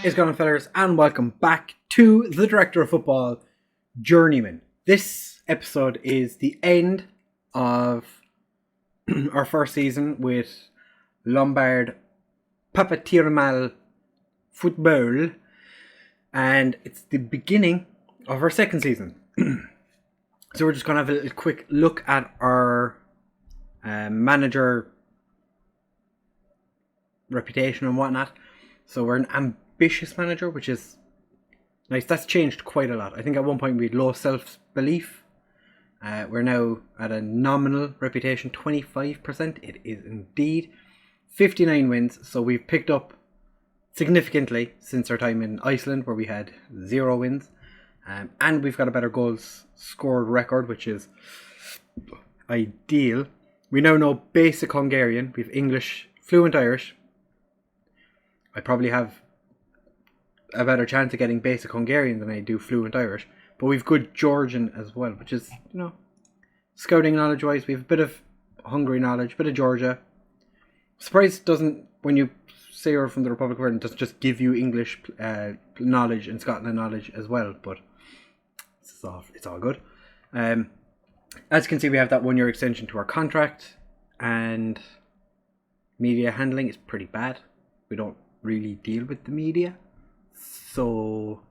Is going on, fellas, and welcome back to the Director of Football, Journeyman. This episode is the end of our first season with Lombard Pápa Termál Futball, and it's the beginning of our second season. So we're just going to have a little quick look at our manager reputation and whatnot. So we're an ambitious manager, which is nice. That's changed quite a lot. I think at one point we had low self-belief. We're now at a nominal reputation, 25%. It is indeed 59 wins. So we've picked up significantly since our time in Iceland, where we had 0 wins. And we've got a better goals scored record, which is ideal. We now know basic Hungarian. We have English, fluent Irish. I probably have a better chance of getting basic Hungarian than I do fluent Irish. But we've good Georgian as well, which is, scouting knowledge wise, we have a bit of Hungary knowledge, a bit of Georgia. Surprised doesn't, when you say you're from the Republic of Ireland, doesn't just give you English knowledge and Scotland knowledge as well, but it's all good. As you can see, we have that 1-year extension to our contract, and media handling is pretty bad. We don't really deal with the media, so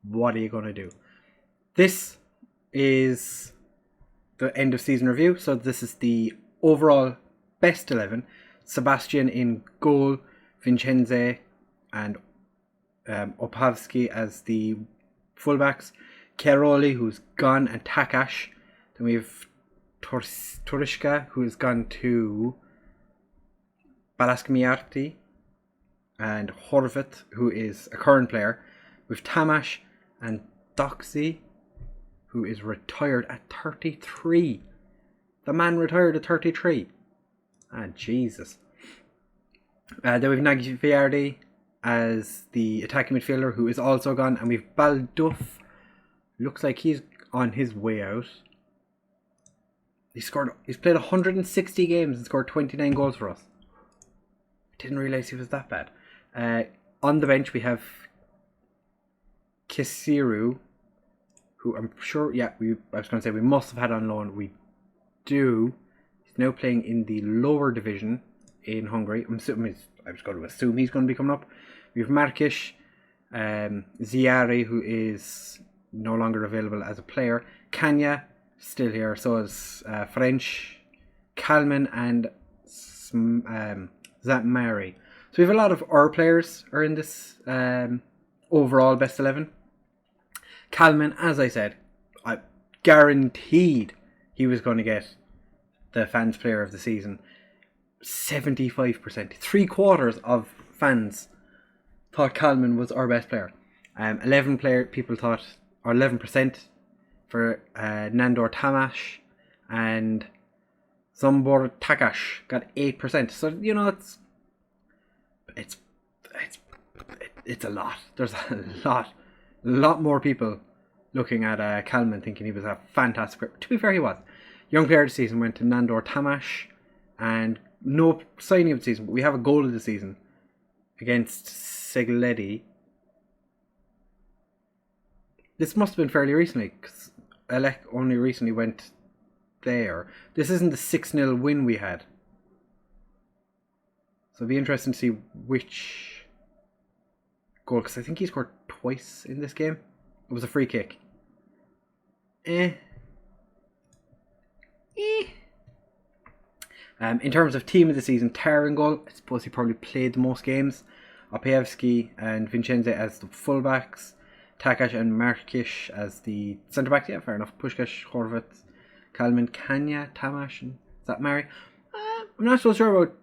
what are you going to do? This is the end of season review, so this is the overall best 11. Sebastian in goal, Vincenze and Opavsky as the fullbacks, Keroli, who's gone, and Takash. Then we have Torishka, who has gone to Balaskmiarti, and Horvat, who is a current player, with Tamash and Doxy, who is retired at 33. The man retired at 33. Ah, Jesus. Then we have Nagyviardi as the attacking midfielder, who is also gone, and we've Balduff. Looks like he's on his way out. He's played 160 games and scored 29 goals for us. Didn't realise he was that bad. On the bench we have Kisiru, who I'm sure, I was going to say we must have had on loan. We do. He's now playing in the lower division in Hungary. I was going to assume he's going to be coming up. We have Markish, Ziari, who is no longer available as a player. Kanya, still here. So is French, Kalman, and Zatmari. So we have a lot of our players are in this overall best 11. Kalman, as I said, I guaranteed he was going to get the fans player of the season. 75%, 3/4 of fans thought Kalman was our best player. 11% for Nandor Tamash, and Zombor Takash got 8%. So it's a lot. There's a lot more people looking at Kalman thinking he was a fantastic player. To be fair, he was. Young player of the season went to Nandor Tamash, and no signing of the season, but we have a goal of the season against Segledi. This must have been fairly recently, because Elec only recently went there. This isn't the 6-0 win we had. So it'll be interesting to see which goal, because I think he scored twice in this game. It was a free kick. In terms of team of the season, Tar in goal. I suppose he probably played the most games. Opavsky and Vincenze as the fullbacks. Takash and Markish as the centre backs. Yeah, fair enough. Pushkash, Horvat, Kalman, Kanya, Tamash, and is that Mary? I'm not so sure about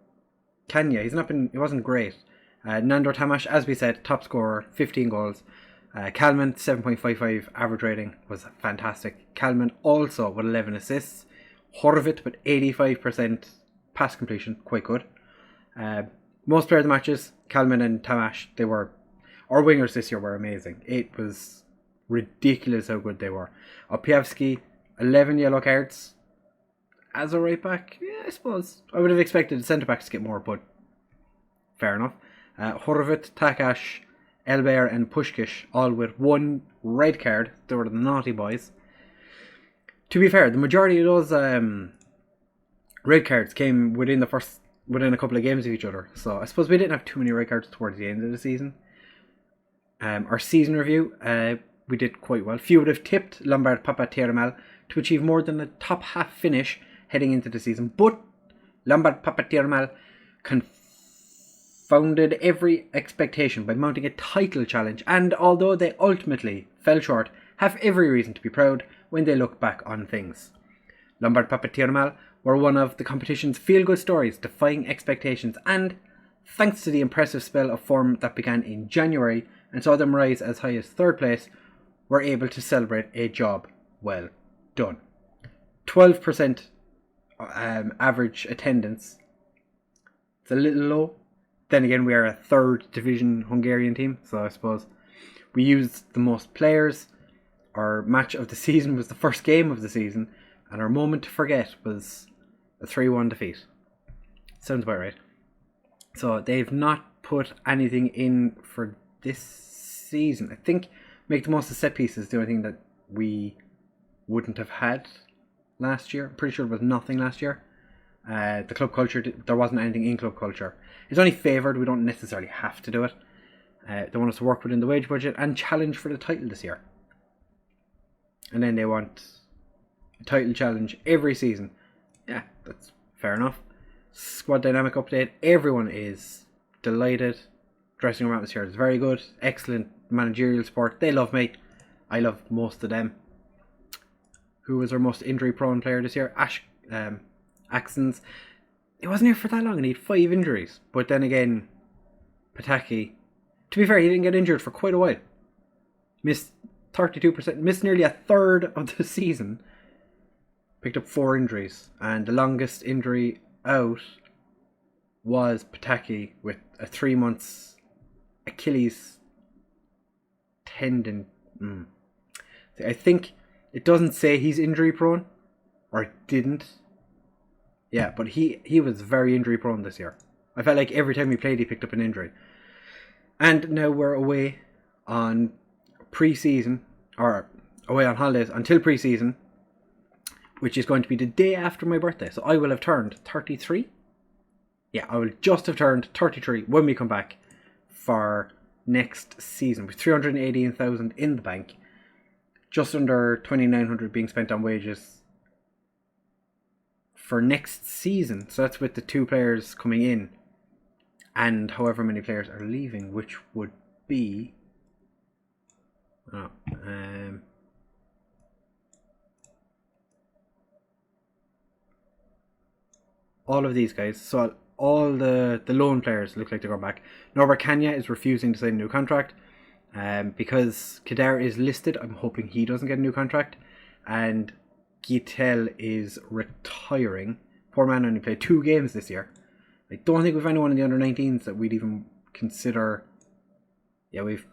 Kanya. He wasn't great. Nandor Tamash, as we said, top scorer, 15 goals. Kalman, 7.55 average rating, was fantastic. Kalman also with 11 assists. Horvat with 85% pass completion, quite good. Most player of the matches, Kalman and Tamash, our wingers this year were amazing. It was ridiculous how good they were. Opavsky, 11 yellow cards. As a right back, yeah, I suppose. I would have expected the centre backs to get more, but fair enough. Horvat, Takash, Elber and Pushkish, all with 1 red card. They were the naughty boys. To be fair, the majority of those red cards came within a couple of games of each other. So I suppose we didn't have too many red cards towards the end of the season. Our season review, we did quite well. Few would have tipped Lombard Pápa Termál to achieve more than a top half finish heading into the season. But Lombard Pápa Termál confounded every expectation by mounting a title challenge, and although they ultimately fell short, have every reason to be proud when they look back on things. Lombard Pápa Termál were one of the competition's feel-good stories, defying expectations, and thanks to the impressive spell of form that began in January and saw them rise as high as 3rd place, were able to celebrate a job well done. 12% average attendance. It's a little low. Then again, we are a 3rd division Hungarian team, so I suppose we used the most players. Our match of the season was the first game of the season, and our moment to forget was a 3-1 defeat. Sounds about right. So they've not put anything in for this season. I think make the most of set pieces, the only thing that we wouldn't have had last year. I'm pretty sure there was nothing last year. The club culture, there wasn't anything in club culture. It's only favoured, we don't necessarily have to do it. They want us to work within the wage budget and challenge for the title this year. And then they want a title challenge every season. Yeah, that's fair enough. Squad dynamic update. Everyone is delighted. Dressing room atmosphere is very good. Excellent managerial support. They love me. I love most of them. Who was our most injury prone player this year? Axons. He wasn't here for that long and he had 5 injuries. But then again, Pataki, to be fair, he didn't get injured for quite a while. Missed 32%, missed nearly a third of the season. Picked up 4 injuries. And the longest injury out was Pataki with a 3 months Achilles tendon. I think it doesn't say he's injury prone, or it didn't. Yeah, but he was very injury prone this year. I felt like every time he played he picked up an injury. And now we're away on pre-season, or away on holidays until pre-season, which is going to be the day after my birthday. So I will have turned 33. Yeah, I will just have turned 33 when we come back for next season, with 318,000 in the bank, just under 2,900 being spent on wages for next season. So that's with the 2 players coming in and however many players are leaving, which would be all of these guys. So all the loan players look like they're going back. Norbert Kanya is refusing to sign a new contract. Because Kadar is listed, I'm hoping he doesn't get a new contract. And Gitel is retiring. Poor man only played 2 games this year. I don't think we've anyone in the under-19s that we'd even consider. Yeah, we've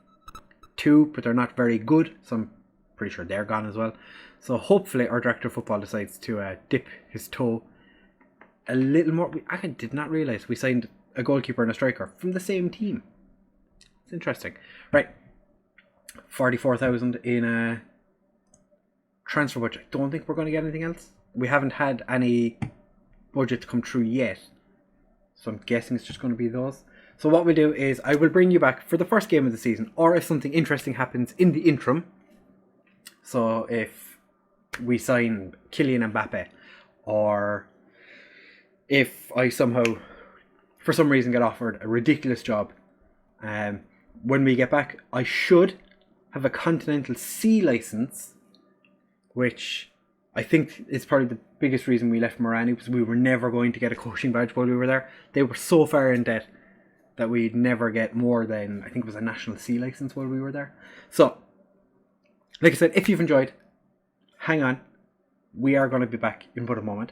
2, but they're not very good, so I'm pretty sure they're gone as well. So hopefully our director of football decides to dip his toe a little more. I did not realise we signed a goalkeeper and a striker from the same team. It's interesting. Right. 44,000 in a transfer budget. I don't think we're going to get anything else. We haven't had any budget come through yet, so I'm guessing it's just going to be those. So what we'll do is I will bring you back for the first game of the season, or if something interesting happens in the interim. So if we sign Kylian Mbappe, or if I somehow, for some reason, get offered a ridiculous job, when we get back, I should have a Continental C license, which I think is probably the biggest reason we left Merani, because we were never going to get a coaching badge while we were there. They were so far in debt that we'd never get more than, I think it was a National C license while we were there. So, like I said, if you've enjoyed, hang on. We are going to be back in but a moment.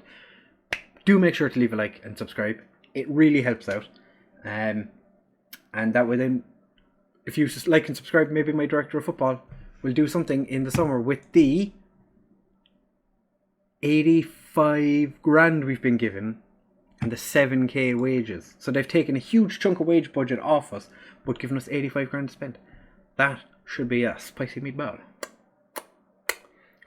Do make sure to leave a like and subscribe. It really helps out. And that way then, if you just like and subscribe, maybe my director of football will do something in the summer with the 85 grand we've been given the 7k wages. So they've taken a huge chunk of wage budget off us, but given us 85 grand to spend. That should be a spicy meatball.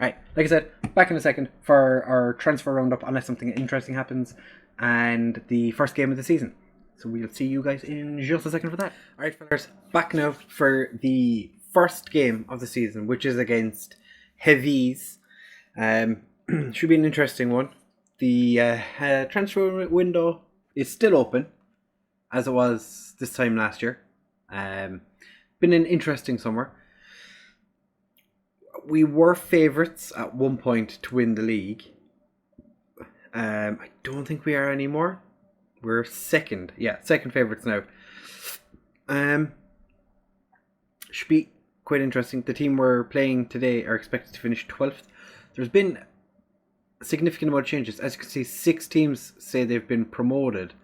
Alright, like I said, back in a second for our transfer roundup, unless something interesting happens, and the first game of the season. So we'll see you guys in just a second for that. Alright, fellas, back now for the first game of the season, which is against Heavies. Should be an interesting one. The transfer window is still open, as it was this time last year. Been an interesting summer. We were favourites at one point to win the league. I don't think we are anymore. We're second. Yeah, second favourites now. Should be quite interesting. The team we're playing today are expected to finish 12th. There's been a significant amount of changes. As you can see, 6 teams say they've been promoted.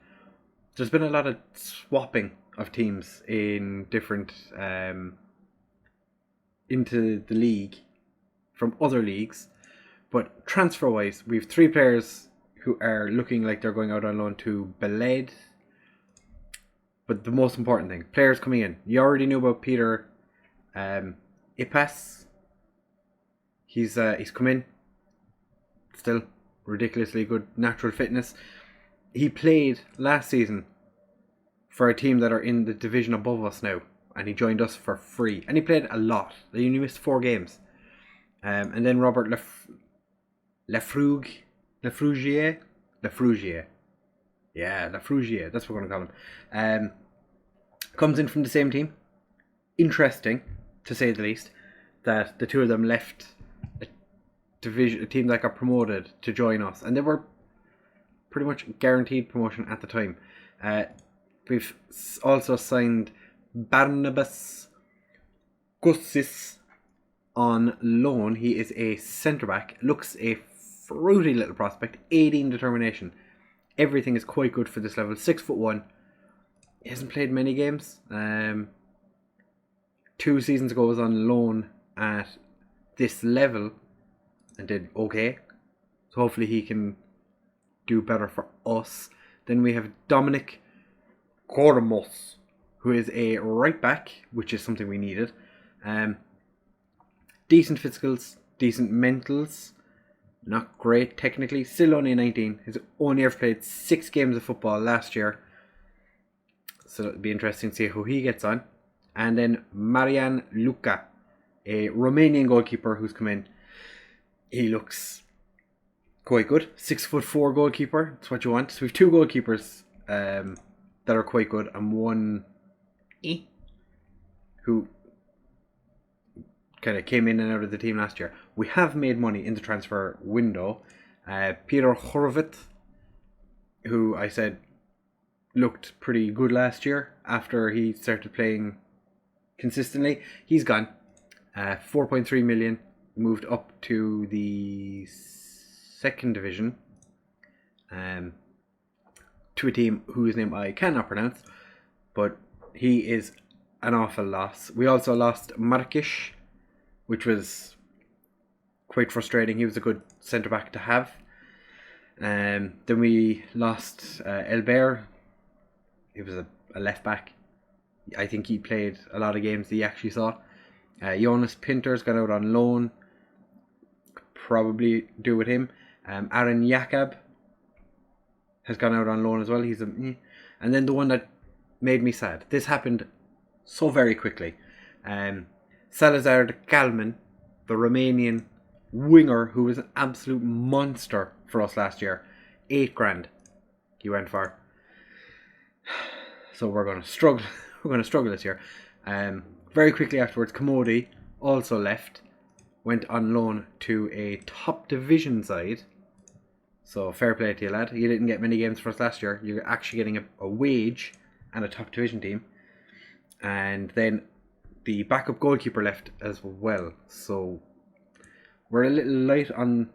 There's been a lot of swapping of teams in different into the league from other leagues. But transfer wise, we have 3 players who are looking like they're going out on loan to Beled. But the most important thing, players coming in. You already knew about Peter Ipas. He's come in. Still ridiculously good natural fitness. He played last season for a team that are in the division above us now, and he joined us for free. And he played a lot. He only missed 4 games. And then Robert Lafrugier. Yeah, Lafrugier. That's what we're going to call him. Comes in from the same team. Interesting, to say the least, that the two of them left a team that got promoted to join us, and they were pretty much guaranteed promotion at the time. We've also signed Barnabas Gussis on loan. He is a centre back, looks a fruity little prospect, 18 determination. Everything is quite good for this level. 6'1". He hasn't played many games. 2 seasons ago was on loan at this level and did okay. So hopefully he can do better for us. Then we have Dominic Kormos, who is a right back, which is something we needed. Decent physicals, decent mentals. Not great technically. Still only 19. He's only ever played 6 games of football last year. So it'll be interesting to see how he gets on. And then Marian Luca, a Romanian goalkeeper who's come in. He looks quite good. 6'4" goalkeeper. That's what you want. So we have 2 goalkeepers that are quite good, and one who kind of came in and out of the team last year. We have made money in the transfer window. Peter Horvath, who I said looked pretty good last year after he started playing consistently. He's gone. 4.3 million, moved up to the 2nd division to a team whose name I cannot pronounce, but he is an awful loss. We also lost Markish, which was quite frustrating. He was a good centre back to have. Then we lost Elbert. He was a left back. I think he played a lot of games that he actually saw. Jonas Pinter's gone out on loan. Probably do with him. Aaron Jakab has gone out on loan as well. He's and then the one that made me sad. This happened so very quickly. Salazar de Calman, the Romanian winger who was an absolute monster for us last year. 8 grand he went for. So we're going to struggle. We're going to struggle this year. Very quickly afterwards, Commodi also left. Went on loan to a top division side. So fair play to you, lad. You didn't get many games for us last year. You're actually getting a wage and a top division team. And then the backup goalkeeper left as well. So we're a little light on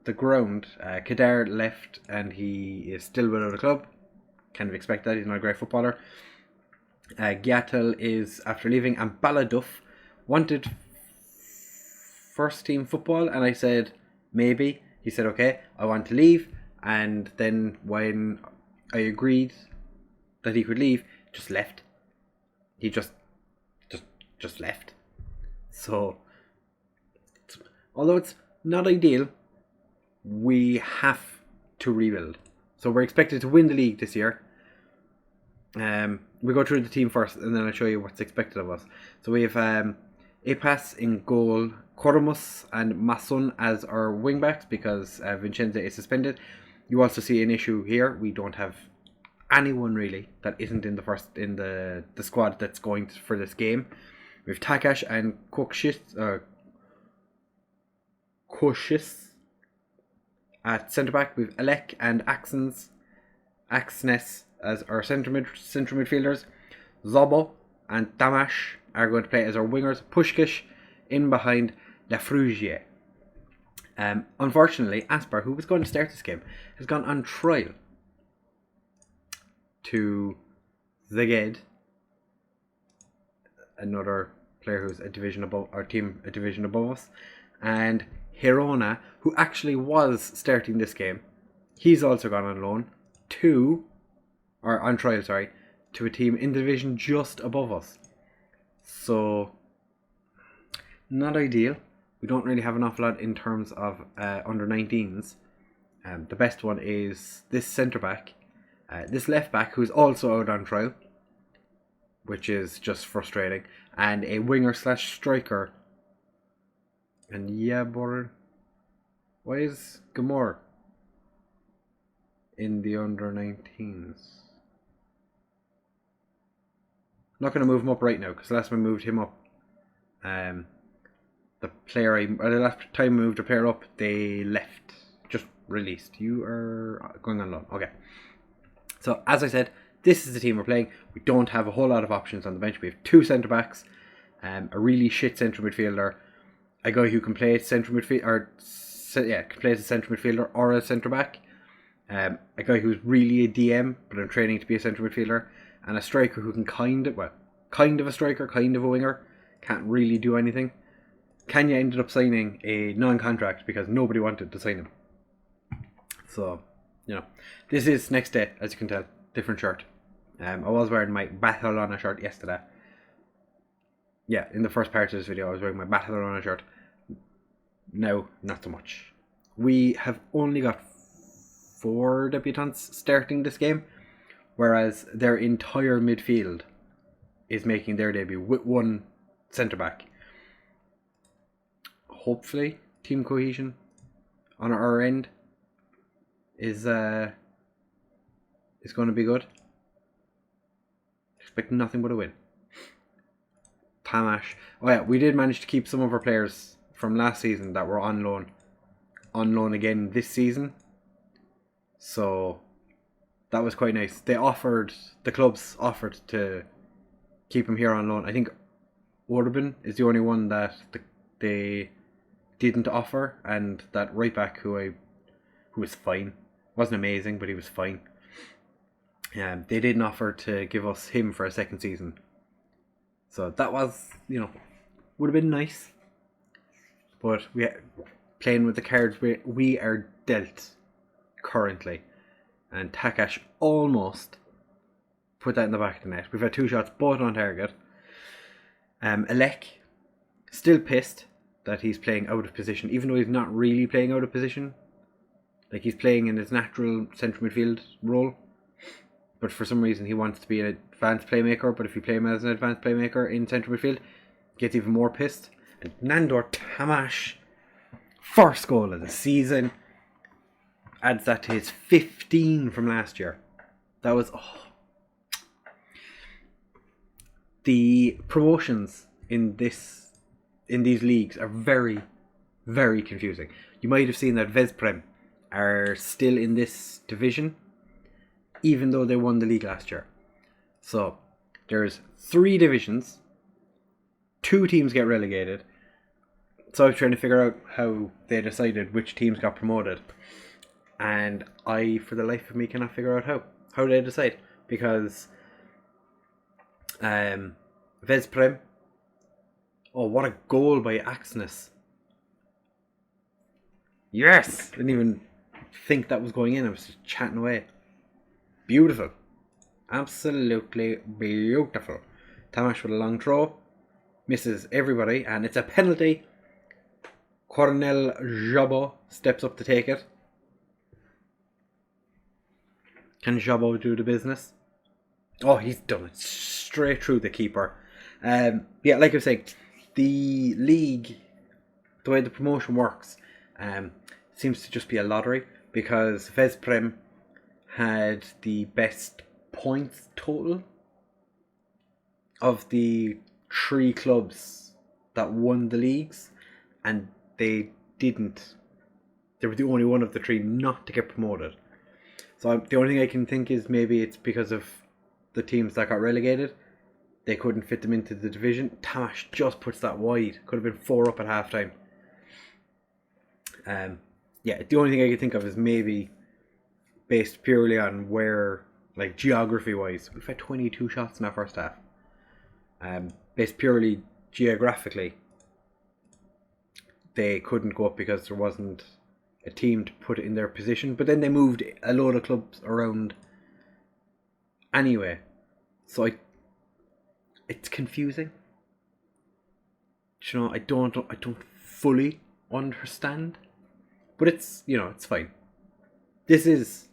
the ground. Kedar left and he is still without a club. Kind of expect that. He's not a great footballer. Gyatel is after leaving, and Baladuf wanted first team football, and I said maybe. He said okay, I want to leave. And then when I agreed that he could leave, just left. He just left. So, although it's not ideal, we have to rebuild. So we're expected to win the league this year. We go through the team first, and then I'll show you what's expected of us. So we have Apas in goal, Kormus and Masun as our wing backs because Vincenza is suspended. You also see an issue here. We don't have anyone really that isn't in the squad that's going for this game. We have Takash and Koshis at centre back. We have Alek and Axnes as our centre midfielders. Zobo and Damash are going to play as our wingers. Pushkish in behind Lafrugier. Unfortunately, Aspar, who was going to start this game, has gone on trial to Zaged, another player who's a division above our team, a division above us, and Hirona, who actually was starting this game. He's also gone on loan on trial, to a team in the division just above us. So, not ideal. We don't really have an awful lot in terms of under 19s. The best one is this centre back, this left back who's also out on trial, which is just frustrating, and a winger / striker. And yeah, Boran, why is Gamor in the under 19s? I'm not going to move him up right now because last time I moved him up, the last time I moved a player up, they left, just released. You are going on loan. Okay. So as I said, this is the team we're playing. We don't have a whole lot of options on the bench. We have 2 centre backs, a really shit centre midfielder, a guy who can play centre midfield plays a centre midfielder or a centre back, a guy who's really a DM but in training to be a centre midfielder, and a striker who can kind of a striker, kind of a winger, can't really do anything. Kenya ended up signing a non-contract because nobody wanted to sign him. So, this is next day, as you can tell. Different shirt. I was wearing my Barcelona shirt yesterday. Yeah, in the first part of this video, I was wearing my Barcelona shirt. Now, not so much. We have only got 4 debutants starting this game, whereas their entire midfield is making their debut with 1 centre-back. Hopefully, team cohesion on our end is going to be good. Expect nothing but a win. Tamash. Oh yeah, we did manage to keep some of our players from last season that were on loan again this season. So that was quite nice. The clubs offered to keep him here on loan. I think Orban is the only one that they didn't offer, and that right back who was fine. Wasn't amazing, but he was fine. They didn't offer to give us him for a second season. So that was, would have been nice. But playing with the cards we are dealt currently. And Takash almost put that in the back of the net. We've had 2 shots, both on target. Alek, still pissed that he's playing out of position, even though he's not really playing out of position. Like, he's playing in his natural central midfield role. But for some reason he wants to be an advanced playmaker. But if you play him as an advanced playmaker in central midfield, he gets even more pissed. And Nandor Tamash, first goal of the season, adds that to his 15 from last year. That was... The promotions in these leagues are very, very confusing. You might have seen that Vesprem are still in this division, even though they won the league last year. So there's 3 divisions, 2 teams get relegated. So I was trying to figure out how they decided which teams got promoted, and I, for the life of me, cannot figure out how they decide, because Vesprem, what a goal by Axnes. Yes! Didn't even think that was going in. I was just chatting away. Beautiful. Absolutely beautiful. Tamas with a long throw. Misses everybody, and it's a penalty. Cornel Jabo steps up to take it. Can Jabo do the business? Oh, he's done it straight through the keeper. Yeah, like I was saying, the league, the way the promotion works, seems to just be a lottery, because Vesprem had the best points total of the 3 clubs that won the leagues, and they didn't. They were the only one of the 3 not to get promoted. So the only thing I can think is maybe it's because of the teams that got relegated. They couldn't fit them into the division. Tamas just puts that wide. Could have been 4 up at half time. Yeah, the only thing I can think of is maybe based purely on where, like, geography wise, we've had 22 shots in our first half. Based purely geographically, they couldn't go up because there wasn't a team to put it in their position. But then they moved a load of clubs around anyway, so it's confusing. You know, I don't fully understand, but it's, you know, it's fine. This is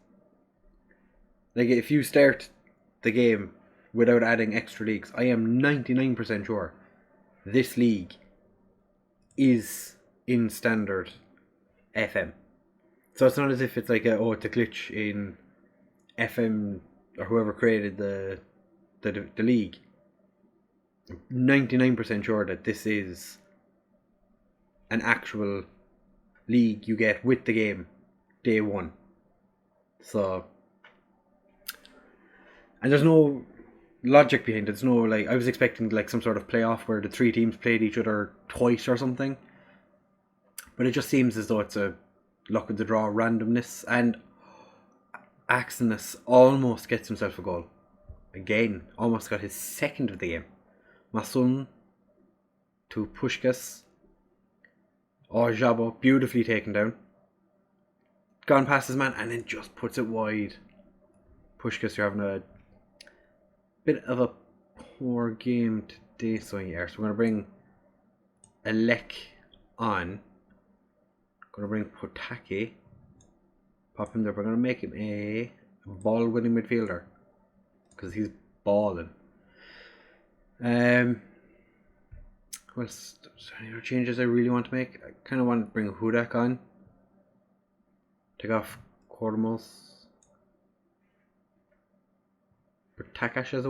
like, if you start the game without adding extra leagues, I am 99% sure this league is in standard FM. So it's not as if it's like it's a glitch in FM or whoever created the league. I'm 99% sure that this is an actual league you get with the game day one. So, and there's no logic behind it. There's no, like, I was expecting like some sort of playoff where the 3 teams played each other twice or something, but it just seems as though it's a luck of the draw randomness. And Axenis almost gets himself a goal again. Almost got his second of the game. Masun to Pushkas. Oh, Jabo beautifully taken down. Gone past his man and then just puts it wide. Pushkas, you're having a bit of a poor game today, so yeah. So we're going to bring Alek on. Going to bring Potaki. Pop him there. We're going to make him a ball-winning midfielder, because he's balling. Well, there's any other changes I really want to make. I kind of want to bring Hudak on. Take off Kormos. Put Takash as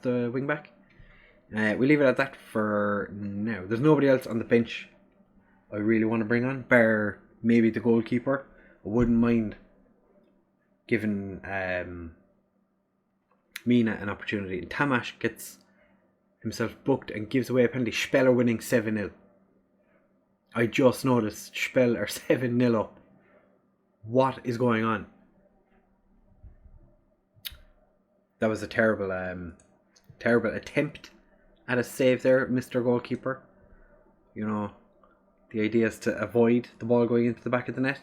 the wing back. We leave it at that for now. There's nobody else on the bench I really want to bring on, bar maybe the goalkeeper. I wouldn't mind giving Mina an opportunity. And Tamas gets himself booked and gives away a penalty. Speller winning 7-0. I just noticed Spell are 7-0 up. What is going on? That was a terrible attempt at a save there, Mr. Goalkeeper. You know, the idea is to avoid the ball going into the back of the net.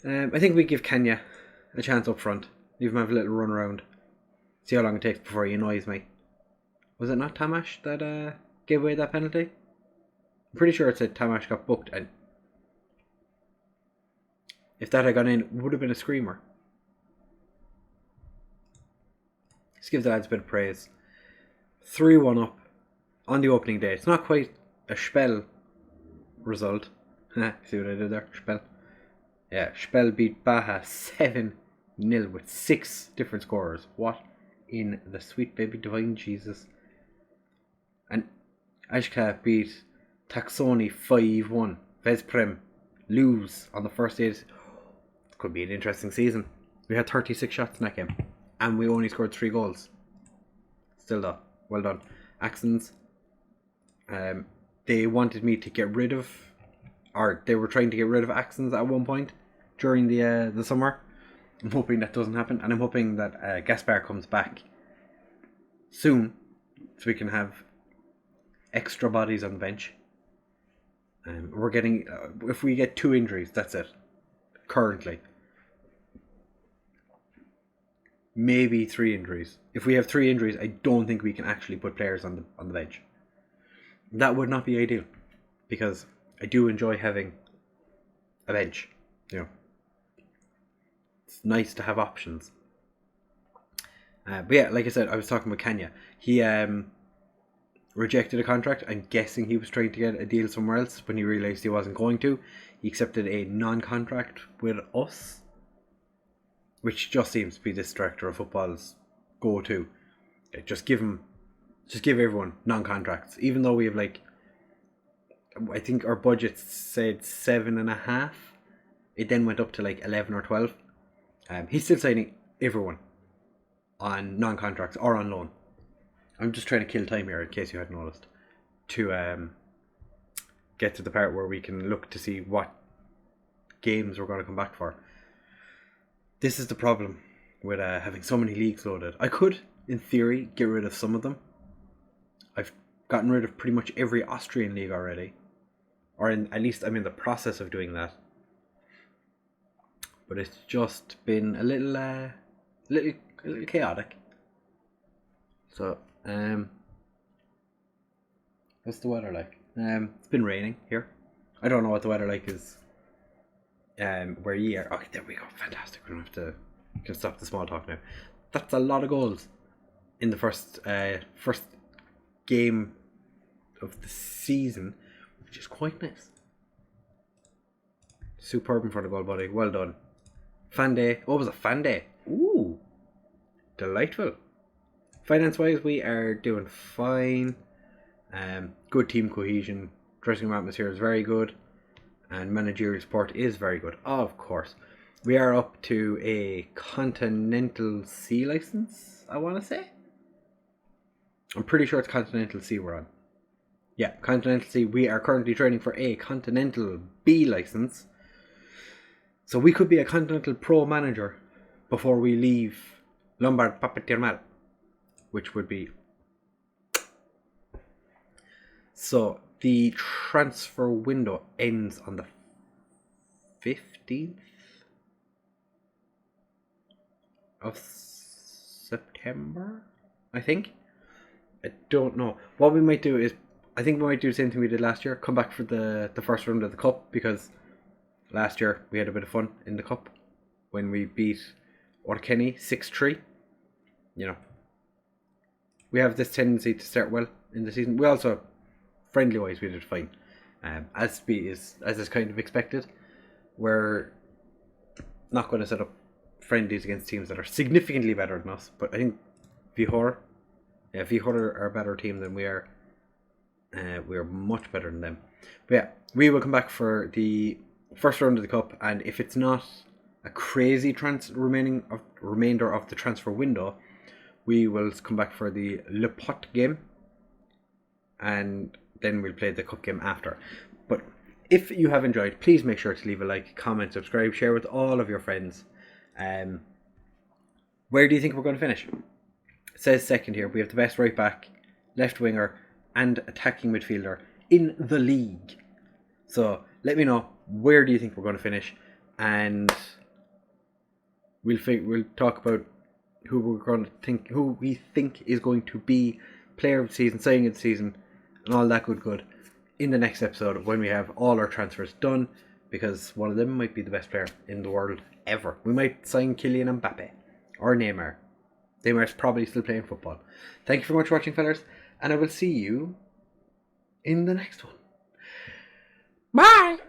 I think we give Kenya a chance up front. Leave him have a little run around. See how long it takes before he annoys me. Was it not Tamas that gave away that penalty? I'm pretty sure it said Tamas got booked, and if that had gone in, it would have been a screamer. Let's give the lads a bit of praise. 3-1 up on the opening day. It's not quite a Spell result. See what I did there? Spell. Yeah, Spell beat Baja 7-0 with 6 different scorers. What in the sweet baby divine Jesus. And Ashka beat Taxoni 5-1. Vesprem lose on the first day. Could be an interesting season. We had 36 shots in that game, and we only scored 3 goals. Still though, well done. Axons, they wanted me to get rid of, or they were trying to get rid of Axons at one point during the summer. I'm hoping that doesn't happen, and I'm hoping that Gaspar comes back soon, so we can have extra bodies on the bench. We're getting, if we get 2 injuries, that's it. Currently. maybe 3 injuries. If we have 3 injuries, I don't think we can actually put players on the bench. That would not be ideal, because I do enjoy having a bench. You know, it's nice to have options. But yeah, like I said, I was talking with Kenya. He rejected a contract. I'm guessing he was trying to get a deal somewhere else. When he realised he wasn't going to, he accepted a non-contract with us, which just seems to be this director of football's go-to. Just give everyone non-contracts, even though we have I think our budget said 7.5. It then went up to 11 or 12. He's still signing everyone on non-contracts or on loan. I'm just trying to kill time here in case you hadn't noticed, to get to the part where we can look to see what games we're going to come back for. This is the problem with having so many leagues loaded. I could, in theory, get rid of some of them. I've gotten rid of pretty much every Austrian league already, or at least I'm in the process of doing that. But it's just been a little chaotic. So, what's the weather like? It's been raining here. I don't know what the weather like is. Where you are. Oh, there we go. Fantastic. We don't have to. We can stop the small talk now. That's a lot of goals in the first game of the season, which is quite nice. Superb in front of goal, buddy. Well done. Fan day. Oh, it was a fan day. Ooh, delightful. Finance-wise, we are doing fine. Good team cohesion. Dressing room atmosphere is very good. And managerial support is very good. Of course. We are up to a Continental C license, I want to say. I'm pretty sure it's Continental C we're on. Yeah, Continental C. We are currently training for a Continental B license. So we could be a Continental Pro manager before we leave Lombard Pápa Termál, which would be... So the transfer window ends on the 15th of September, I think. I don't know. What we might do is, I think we might do the same thing we did last year. Come back for the first round of the cup, because last year we had a bit of fun in the cup when we beat Orkenny 6-3. You know, we have this tendency to start well in the season. We also, friendly wise, we did fine. As is kind of expected. We're not going to set up friendlies against teams that are significantly better than us, but I think Vihor are a better team than we are. We are much better than them. But yeah, we will come back for the first round of the cup, and if it's not a crazy remainder of the transfer window, we will come back for the Le Pot game, and then we'll play the cup game after. But if you have enjoyed, please make sure to leave a like, comment, subscribe, share with all of your friends. Where do you think we're going to finish? It says second here. We have the best right back, left winger, and attacking midfielder in the league. So let me know, where do you think we're going to finish, and we'll talk about who we think is going to be player of the season, signing of the season, and all that good in the next episode when we have all our transfers done, because one of them might be the best player in the world ever. We might sign Kylian Mbappe or Neymar. Neymar's probably still playing football. Thank you very much for watching, fellas, and I will see you in the next one. Bye!